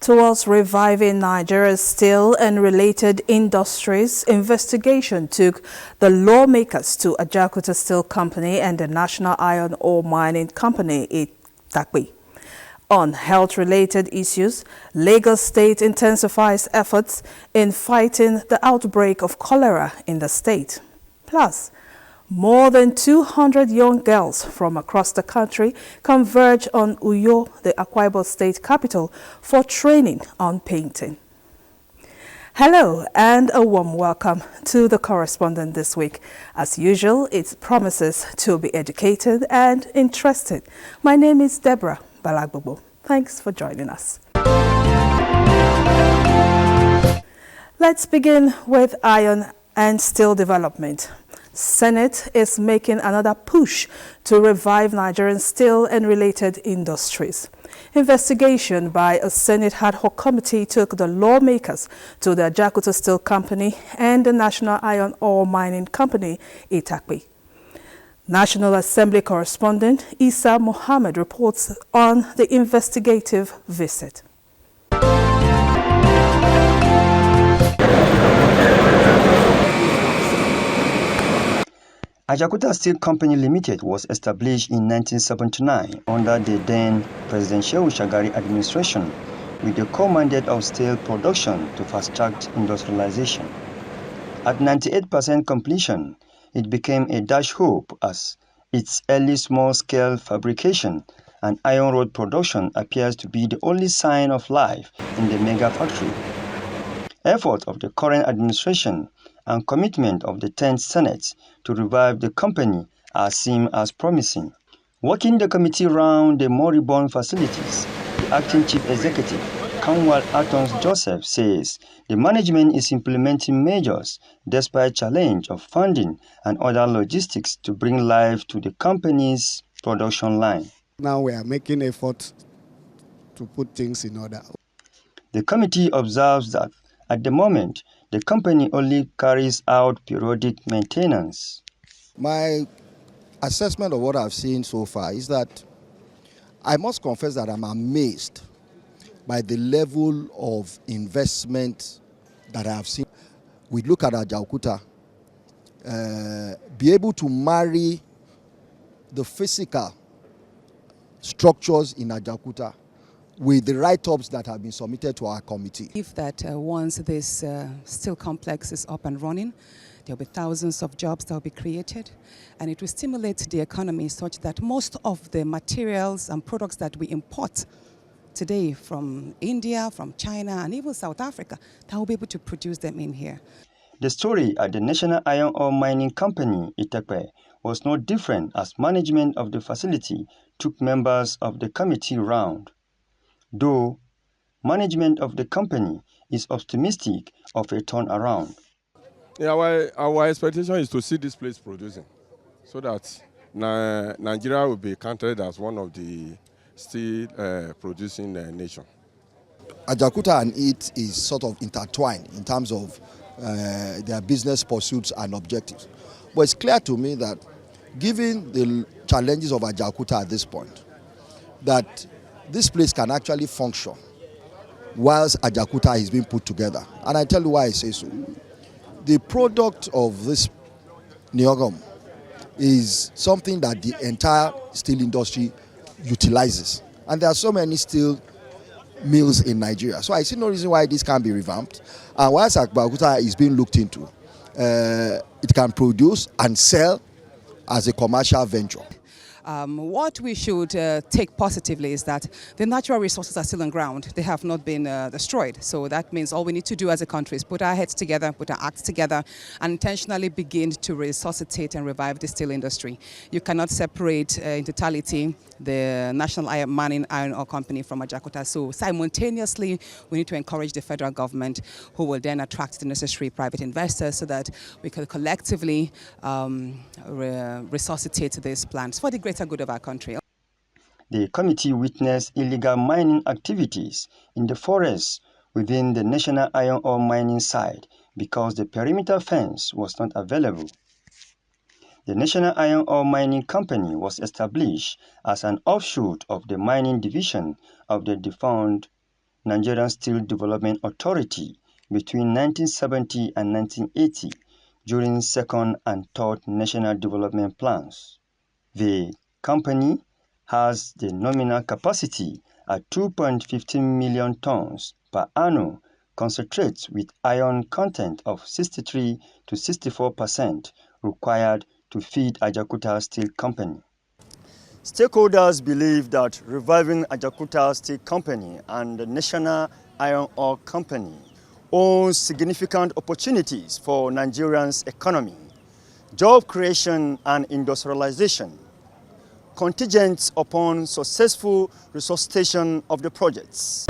Towards reviving Nigeria's steel and related industries, investigation took the lawmakers to Ajaokuta Steel Company and the National Iron Ore Mining Company, Itakpe. On health-related issues, Lagos State intensifies efforts in fighting the outbreak of cholera in the state. Plus, more than 200 young girls from across the country converge on Uyo, the Akwa Ibom state capital, for training on painting. Hello and a warm welcome to the correspondent this week. As usual, it promises to be educated and interesting. My name is Deborah Balagbobo. Thanks for joining us. Let's begin with iron and steel development. Senate is making another push to revive Nigerian steel and related industries. Investigation by a Senate ad hoc committee took the lawmakers to the Ajaokuta Steel Company and the National Iron Ore Mining Company, Itakpe. National Assembly correspondent Isa Mohammed reports on the investigative visit. Ajaokuta Steel Company Limited was established in 1979 under the then President Shehu Shagari administration with the core mandate of steel production to fast-track industrialization. At 98% completion, it became a dash hope as its early small-scale fabrication and iron rod production appears to be the only sign of life in the mega factory. Efforts of the current administration and commitment of the 10th Senate to revive the company are seen as promising. Walking the committee around the moribund facilities, the acting chief executive, Kanwal Atons Joseph, says the management is implementing measures despite challenge of funding and other logistics to bring life to the company's production line. Now we are making efforts to put things in order. The committee observes that at the moment, the company only carries out periodic maintenance. My assessment of what I've seen so far is that I must confess that I'm amazed by the level of investment that I have seen. We look at Ajaokuta, be able to marry the physical structures in Ajaokuta with the write-ups that have been submitted to our committee. If that once this steel complex is up and running, there will be thousands of jobs that will be created, and it will stimulate the economy such that most of the materials and products that we import today from India, from China, and even South Africa, that will be able to produce them in here. The story at the National Iron Ore Mining Company, Itakpe, was no different as management of the facility took members of the committee round. Though management of the company is optimistic of a turnaround. Yeah, our expectation is to see this place producing so that Nigeria will be counted as one of the steel producing nation. Ajaokuta and it is sort of intertwined in terms of their business pursuits and objectives. But it's clear to me that given the challenges of Ajaokuta at this point, that this place can actually function whilst Ajaokuta is being put together. And I tell you why I say so. The product of this neogum is something that the entire steel industry utilizes. And there are so many steel mills in Nigeria. So I see no reason why this can't be revamped. And whilst Ajaokuta is being looked into, it can produce and sell as a commercial venture. What we should take positively is that the natural resources are still on ground. They have not been destroyed. So that means all we need to do as a country is put our heads together, put our acts together, and intentionally begin to resuscitate and revive the steel industry. You cannot separate in totality the National Iron Ore Company from Ajaokuta. So simultaneously, we need to encourage the federal government, who will then attract the necessary private investors so that we can collectively resuscitate these plants for the greater good of our country. The committee witnessed illegal mining activities in the forests within the National Iron Ore Mining site because the perimeter fence was not available. The National Iron Ore Mining Company was established as an offshoot of the mining division of the defunct Nigerian Steel Development Authority between 1970 and 1980 during second and third national development plans. The company has the nominal capacity at 2.15 million tons per annum concentrates with iron content of 63 to 64% required to feed Ajaokuta Steel Company. Stakeholders believe that reviving Ajaokuta Steel Company and the National Iron Ore Company owns significant opportunities for Nigeria's economy, job creation and industrialization, contingent upon successful resuscitation of the projects.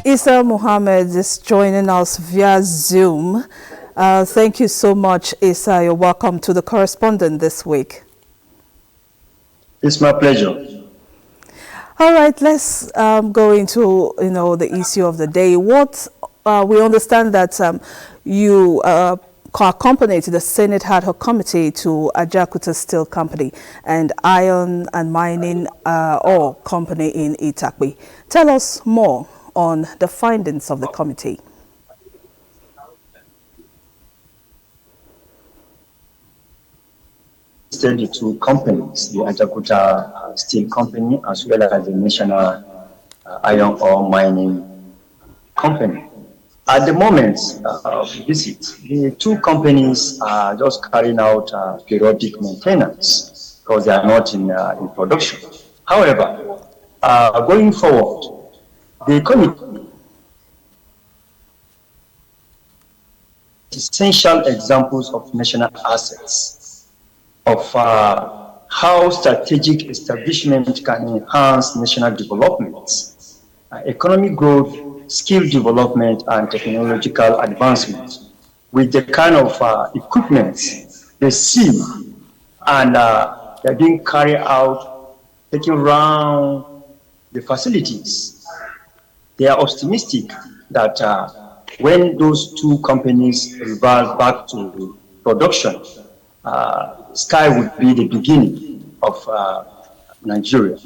Issa Mohammed is joining us via Zoom. Thank you so much, Issa. You're welcome to the Correspondent this week. It's my pleasure. All right, let's go into the issue of the day. What we understand that you accompanied the Senate Ad Hoc Committee to Ajaokuta Steel Company and Iron and Mining Ore Company in Itakpe. Tell us more on the findings of the committee. The two companies, the Ajaokuta Steel Company as well as the National Iron Ore Mining Company. At the moment of the visit, the two companies are just carrying out periodic maintenance because they are not in production. However, going forward, the committee essential examples of national assets, of how strategic establishment can enhance national development, economic growth, skill development, and technological advancement with the kind of equipment they see and they're being carried out, taking around the facilities. They are optimistic that when those two companies revert back to production, sky would be the beginning of Nigeria.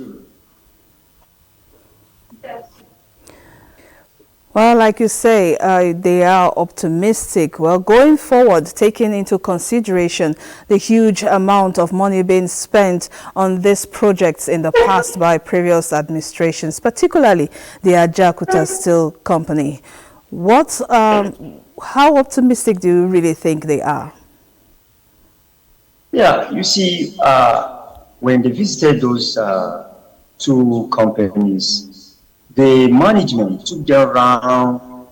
Well, like you say, they are optimistic. Well, going forward, taking into consideration the huge amount of money being spent on these projects in the past by previous administrations, particularly the Ajaokuta Steel Company, how optimistic do you really think they are? Yeah, you see, when they visited those two companies, the management took them around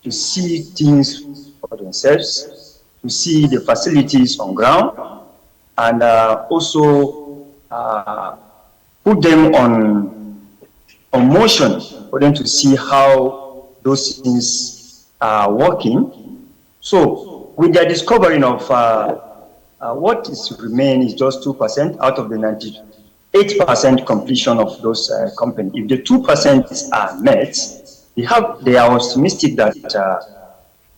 to see things for themselves, to see the facilities on ground, and also put them on motion for them to see how those things are working. So, with their discovering of what is remain is just 2% out of the 98% completion of those companies. If the 2% are met, they are optimistic that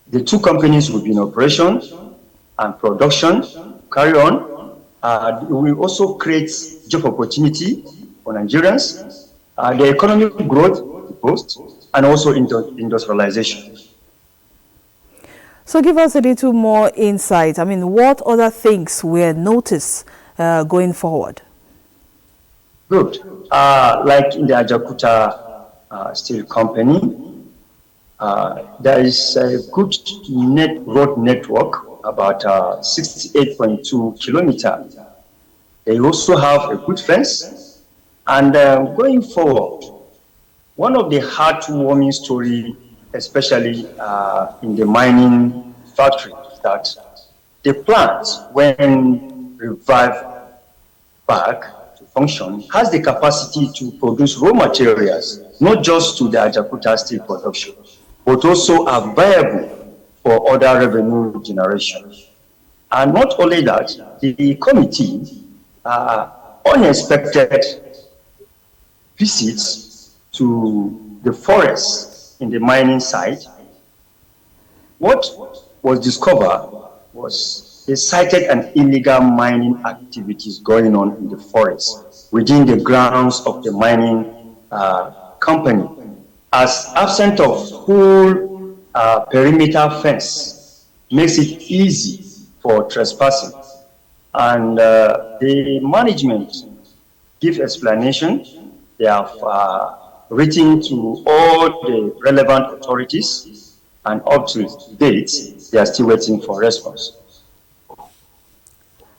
the two companies will be in operation and production, carry on. It will also create job opportunity for Nigerians, the economic growth boost, and also industrialization. So give us a little more insight. I mean, what other things were noticed going forward? Good. Like in the Ajaokuta Steel Company, there is a good road network, about 68.2 kilometers. They also have a good fence. And going forward, one of the heartwarming stories, especially in the mining factory, that the plant, when revived back, function, has the capacity to produce raw materials, not just to the Ajaokuta steel production, but also are viable for other revenue generation. And not only that, the committee unexpected visits to the forest in the mining site. What was discovered was they cited an illegal mining activities going on in the forest within the grounds of the mining company, as absent of full perimeter fence makes it easy for trespassing. And the management give explanation. They have written to all the relevant authorities, and up to date, they are still waiting for response.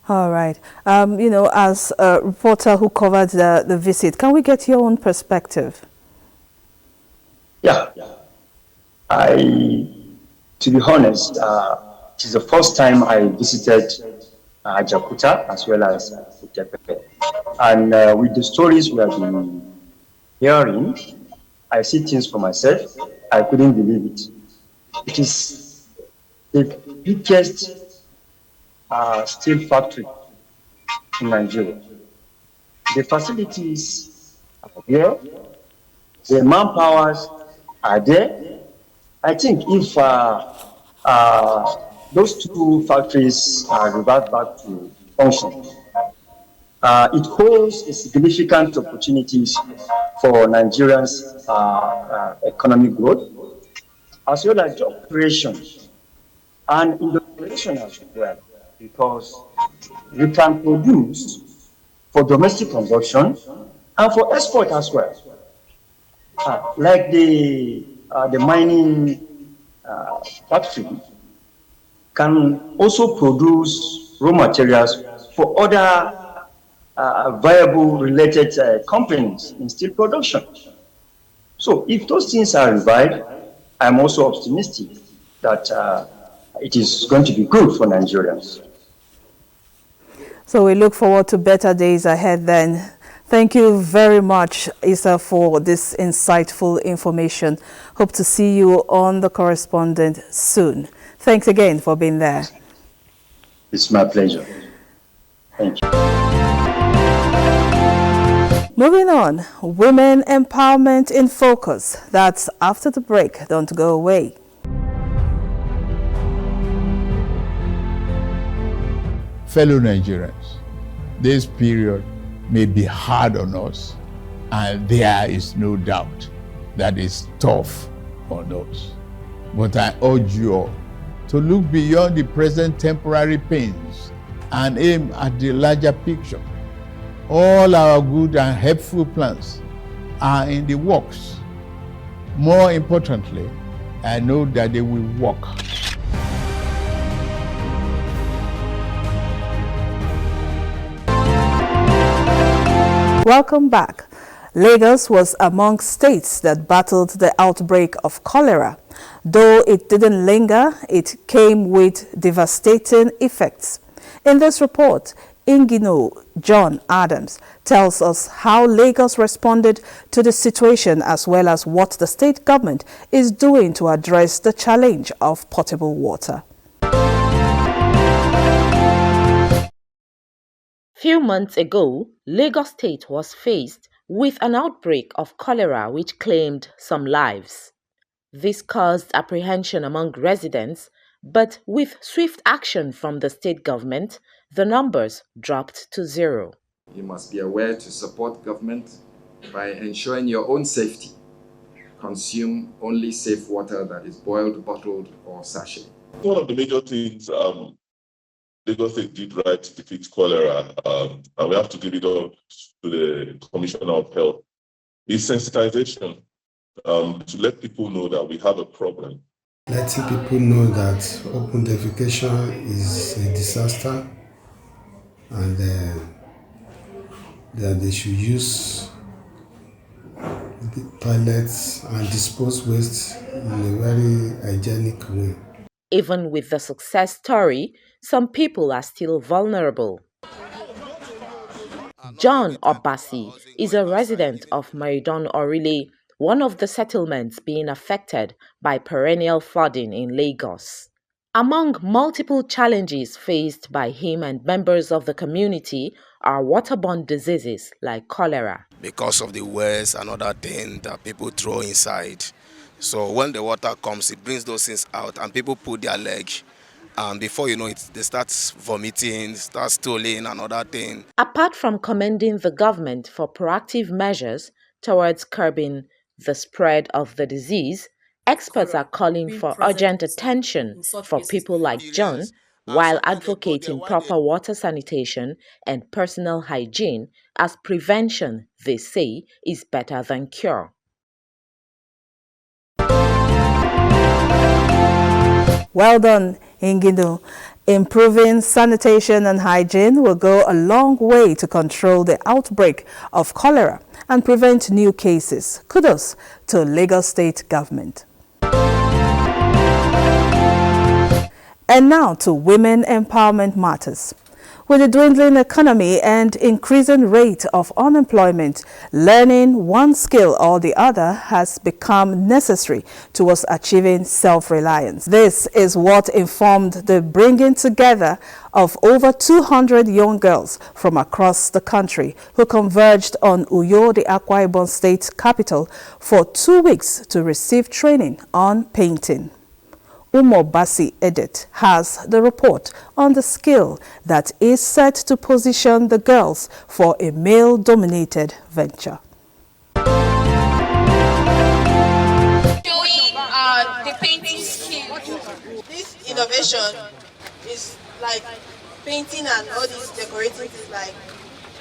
All right. As a reporter who covered the visit, can we get your own perspective? Yeah, to be honest, it is the first time I visited Jakarta as well as Utepepe. And with the stories we have been hearing, I see things for myself. I couldn't believe it. It is the biggest steel factory in Nigeria. The facilities are there, the manpowers are there. I think if those two factories revert back to function, it holds a significant opportunities for Nigerians' economic growth, as well as job creation and industrialization as well, because you can produce for domestic consumption and for export as well. Like the mining factory can also produce raw materials for other viable related companies in steel production. So if those things are revived, I'm also optimistic that it is going to be good for Nigerians. So we look forward to better days ahead then. Thank you very much, Issa, for this insightful information. Hope to see you on The Correspondent soon. Thanks again for being there. It's my pleasure. Thank you. Moving on, women empowerment in focus. That's after the break. Don't go away. Fellow Nigerians, this period may be hard on us, and there is no doubt that it's tough on us. But I urge you all to look beyond the present temporary pains and aim at the larger picture. All our good and helpful plans are in the works. More importantly, I know that they will work. Welcome back. Lagos was among states that battled the outbreak of cholera. Though it didn't linger, it came with devastating effects. In this report, Ingino John Adams tells us how Lagos responded to the situation as well as what the state government is doing to address the challenge of potable water. Few months ago, Lagos State was faced with an outbreak of cholera which claimed some lives. This caused apprehension among residents, but with swift action from the state government, the numbers dropped to zero. You must be aware to support government by ensuring your own safety. Consume only safe water that is boiled, bottled, or sachet. One of the major things Lagos State did right to defeat cholera, and we have to give it up to the Commissioner of Health, is sensitization, to let people know that we have a problem. Letting people know that open defecation is a disaster and that they should use the toilets and dispose waste in a very hygienic way. Even with the success story, some people are still vulnerable. John Obasi is a resident of Maridon Orile, one of the settlements being affected by perennial flooding in Lagos. Among multiple challenges faced by him and members of the community are waterborne diseases like cholera. Because of the waste and other things that people throw inside. So when the water comes, it brings those things out and people put their leg. And before you know it, they start vomiting, start stooling and other things. Apart from commending the government for proactive measures, towards curbing the spread of the disease, experts are calling for urgent attention for people like John, while advocating proper water sanitation and personal hygiene, as prevention, they say, is better than cure. Well done, Ingido. Improving sanitation and hygiene will go a long way to control the outbreak of cholera and prevent new cases. Kudos to Lagos State government. And now to women empowerment matters. With the dwindling economy and increasing rate of unemployment, learning one skill or the other has become necessary towards achieving self-reliance. This is what informed the bringing together of over 200 young girls from across the country who converged on Uyo, the Akwa Ibom state capital, for 2 weeks to receive training on painting. Basi Edit has the report on the skill that is set to position the girls for a male-dominated venture. Showing the painting skill. This innovation is like painting and all these decorating is like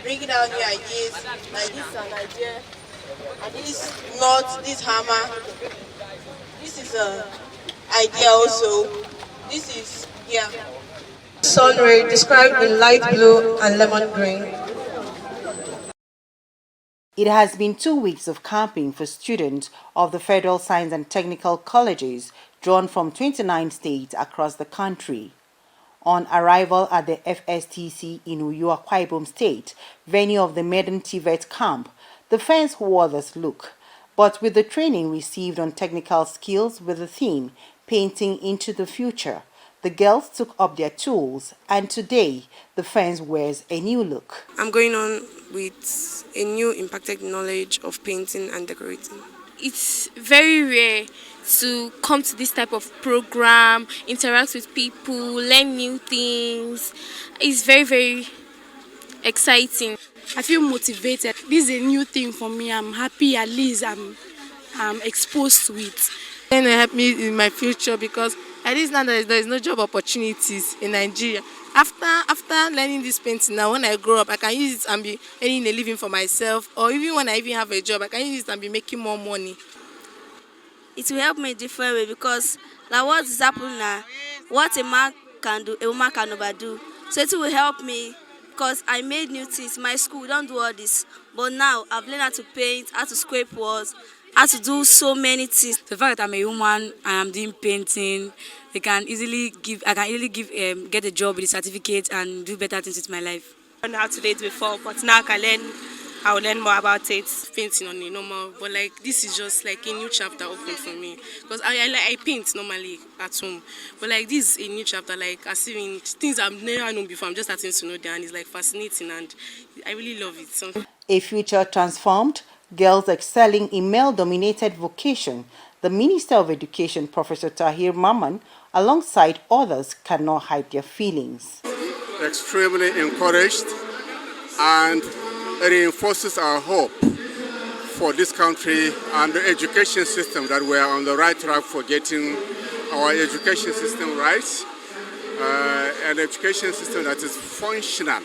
bringing out new ideas. Like this is an idea, and this knot, this hammer. This is a idea also. This is, sun ray described in light blue and lemon green. It has been 2 weeks of camping for students of the Federal Science and Technical Colleges drawn from 29 states across the country. On arrival at the FSTC in Uyo, Akwa Ibom State, venue of the Maiden TVET camp, the fans wore this look. But with the training received on technical skills with the theme, Painting into the Future, the girls took up their tools, and today the fans wears a new look. I'm going on with a new impacted knowledge of painting and decorating. It's very rare to come to this type of program, interact with people, learn new things. It's very, very exciting. I feel motivated. This is a new thing for me. I'm happy at least I'm exposed to it. And it helped me in my future because at least now there is no job opportunities in Nigeria. After learning this painting now, when I grow up, I can use it and be earning a living for myself, or even when I even have a job, I can use it and be making more money. It will help me different way because like what is happening now, what a man can do, a woman can overdo. So it will help me because I made new things. My school don't do all this, but now I've learned how to paint, how to scrape walls, how to do so many things. The fact that I'm a woman and I'm doing painting, I can easily get a job with a certificate and do better things with my life. I don't know how to do it before, but now I will learn more about it. Painting on a normal, but like this is just like a new chapter open for me because I paint normally at home, but like this is a new chapter, like as in things I've never known before. I'm just starting to know that, and it's like fascinating, and I really love it. So. A future transformed, girls excelling in male-dominated vocation. The Minister of Education, Professor Tahir Maman, alongside others, cannot hide their feelings. Extremely encouraged, and it reinforces our hope for this country and the education system that we are on the right track for getting our education system right, an education system that is functional.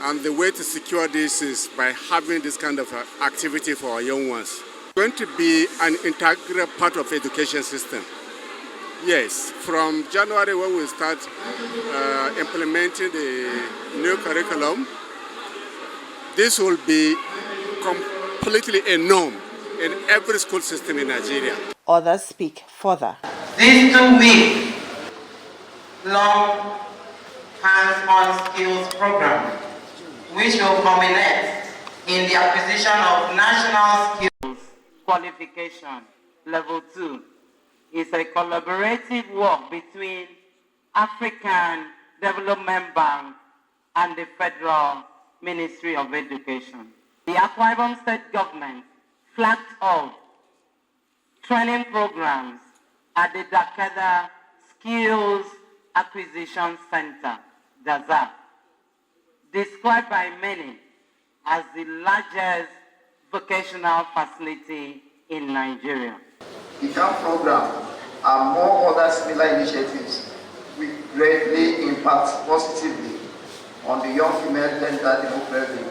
And the way to secure this is by having this kind of activity for our young ones. It's going to be an integral part of the education system. Yes, from January when we start implementing the new curriculum, this will be completely a norm in every school system in Nigeria. Others speak further. This 2-week long hands-on skills program, which will culminate in the acquisition of National Skills Qualification Level 2, is a collaborative work between African Development Bank and the Federal Ministry of Education. The Akwa Ibom State Government flagged off training programs at the Dakada Skills Acquisition Center, DAZA, described by many as the largest vocational facility in Nigeria. The CAMP program and more other similar initiatives will greatly impact positively on the young female gender demographic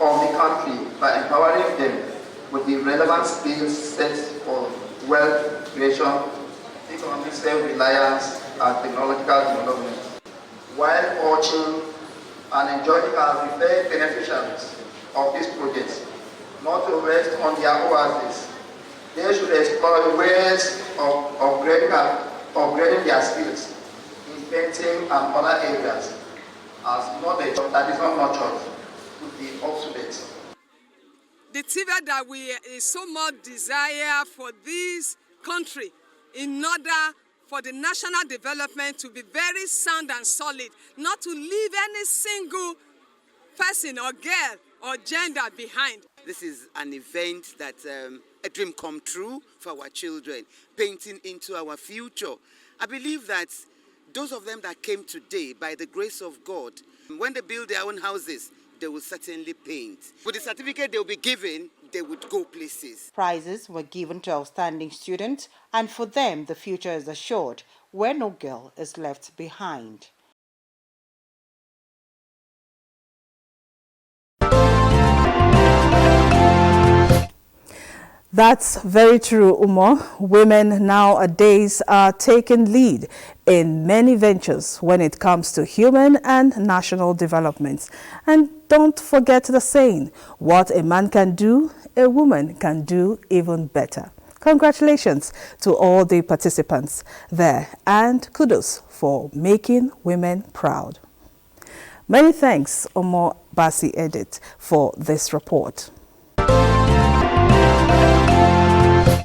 of the country by empowering them with the relevant skills set for wealth creation, economic self-reliance, and technological development, while urging and enjoying and preferred beneficiaries of this project not to rest on their oasis. They should explore ways of upgrading their skills in painting and other areas, as knowledge that is not nurtured would be obsolete. The TVA that we so much desire for this country in order for the national development to be very sound and solid, not to leave any single person or girl or gender behind. This is an event that's a dream come true for our children, painting into our future. I believe that those of them that came today, by the grace of God, when they build their own houses, they will certainly paint. With the certificate they will be given, they would go places. Prizes were given to outstanding students, and for them the future is assured, where no girl is left behind. That's very true, Umo. Women nowadays are taking lead in many ventures when it comes to human and national development. And don't forget the saying, what a man can do, a woman can do even better. Congratulations to all the participants there, and kudos for making women proud. Many thanks, Umo Basi Edit, for this report.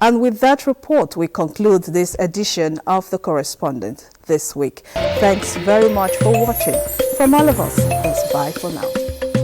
And with that report, we conclude this edition of The Correspondent this week. Thanks very much for watching. From all of us, it's bye for now.